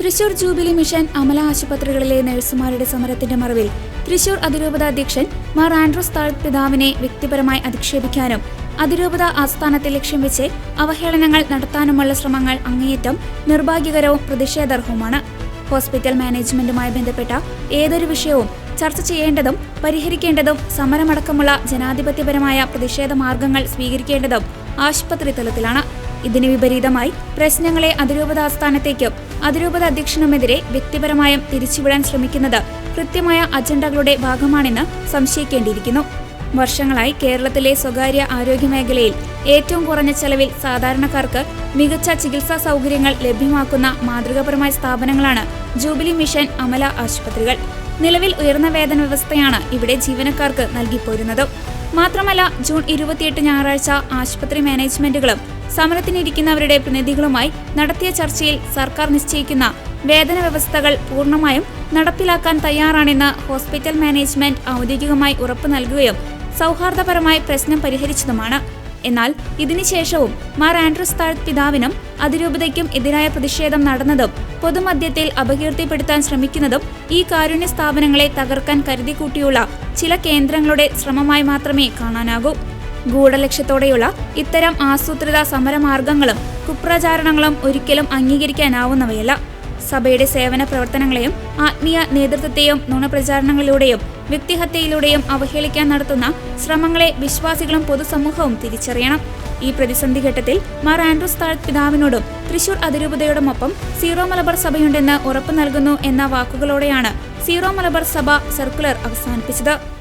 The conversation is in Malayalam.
തൃശൂർ ജൂബിലി മിഷൻ അമല ആശുപത്രികളിലെ നഴ്സുമാരുടെ സമരത്തിന്റെ മറവിൽ തൃശൂർ അതിരൂപത അധ്യക്ഷൻ മാർ ആൻഡ്രൂസ് താഴത്ത് പിതാവിനെ വ്യക്തിപരമായി അധിക്ഷേപിക്കാനും അതിരൂപത ആസ്ഥാനത്തെ ലക്ഷ്യം വെച്ച് അവഹേളനങ്ങൾ നടത്താനുമുള്ള ശ്രമങ്ങൾ അങ്ങേയറ്റം നിർഭാഗ്യകരവും പ്രതിഷേധാർഹവുമാണ്. ഹോസ്പിറ്റൽ മാനേജ്മെന്റുമായി ബന്ധപ്പെട്ട ഏതൊരു വിഷയവും ചർച്ച ചെയ്യേണ്ടതും പരിഹരിക്കേണ്ടതും സമരമടക്കമുള്ള ജനാധിപത്യപരമായ പ്രതിഷേധ മാർഗങ്ങൾ സ്വീകരിക്കേണ്ടതും ആശുപത്രി തലത്തിലാണ്. ഇതിന് വിപരീതമായി പ്രശ്നങ്ങളെ അതിരൂപത ആസ്ഥാനത്തേക്കും അതിരൂപത അധ്യക്ഷനുമെതിരെ വ്യക്തിപരമായും തിരിച്ചുവിടാൻ ശ്രമിക്കുന്നത് കൃത്യമായ അജണ്ടകളുടെ ഭാഗമാണെന്ന് സംശയിക്കേണ്ടിയിരിക്കുന്നു. വർഷങ്ങളായി കേരളത്തിലെ സ്വകാര്യ ആരോഗ്യ മേഖലയിൽ ഏറ്റവും കുറഞ്ഞ ചെലവിൽ സാധാരണക്കാർക്ക് മികച്ച ചികിത്സാ സൗകര്യങ്ങൾ ലഭ്യമാക്കുന്ന മാതൃകാപരമായ സ്ഥാപനങ്ങളാണ് ജൂബിലി മിഷൻ അമല ആശുപത്രികൾ. നിലവിൽ ഉയർന്ന വേതന വ്യവസ്ഥയാണ് ഇവിടെ ജീവനക്കാർക്ക് നൽകിപ്പോരുന്നത്. മാത്രമല്ല, ജൂൺ 28 ഞായറാഴ്ച ആശുപത്രി മാനേജ്മെന്റുകളും സമരത്തിനിരിക്കുന്നവരുടെ പ്രതിനിധികളുമായി നടത്തിയ ചർച്ചയിൽ സർക്കാർ നിശ്ചയിക്കുന്ന വേതന വ്യവസ്ഥകൾ പൂർണ്ണമായും നടപ്പിലാക്കാൻ തയ്യാറാണെന്ന് ഹോസ്പിറ്റൽ മാനേജ്മെന്റ് ഔദ്യോഗികമായി ഉറപ്പു നൽകുകയും സൗഹാർദ്ദപരമായി പ്രശ്നം പരിഹരിച്ചതുമാണ്. എന്നാൽ ഇതിനുശേഷവും മാർ ആൻഡ്രൂസ് താഴത്ത് പിതാവിനും അതിരൂപതയ്ക്കും എതിരായ പ്രതിഷേധം നടന്നതും പൊതുമധ്യത്തിൽ അപകീർത്തിപ്പെടുത്താൻ ശ്രമിക്കുന്നതും ഈ കാരുണ്യ സ്ഥാപനങ്ങളെ തകർക്കാൻ കരുതിക്കൂട്ടിയുള്ള ചില കേന്ദ്രങ്ങളുടെ ശ്രമമായി മാത്രമേ കാണാനാകൂ. ഗൂഢലക്ഷ്യത്തോടെയുള്ള ഇത്തരം ആസൂത്രിത സമരമാർഗങ്ങളും കുപ്രചാരണങ്ങളും ഒരിക്കലും അംഗീകരിക്കാനാവുന്നവയല്ല. സഭയുടെ സേവന പ്രവർത്തനങ്ങളെയും ആത്മീയ നേതൃത്വത്തെയും നുണപ്രചാരണങ്ങളിലൂടെയും വ്യക്തിഹത്യയിലൂടെയും അവഹേളിക്കാൻ നടത്തുന്ന ശ്രമങ്ങളെ വിശ്വാസികളും പൊതുസമൂഹവും തിരിച്ചറിയണം. ഈ പ്രതിസന്ധി ഘട്ടത്തിൽ മാർ ആൻഡ്രൂസ് താഴത്ത് പിതാവിനോടും തൃശൂർ അതിരൂപതയോടുമൊപ്പം സീറോ മലബാർ സഭയുണ്ടെന്ന് ഉറപ്പു നൽകുന്നു എന്ന വാക്കുകളോടെയാണ് സീറോ മലബാർ സഭ സർക്കുലർ അവസാനിപ്പിച്ചത്.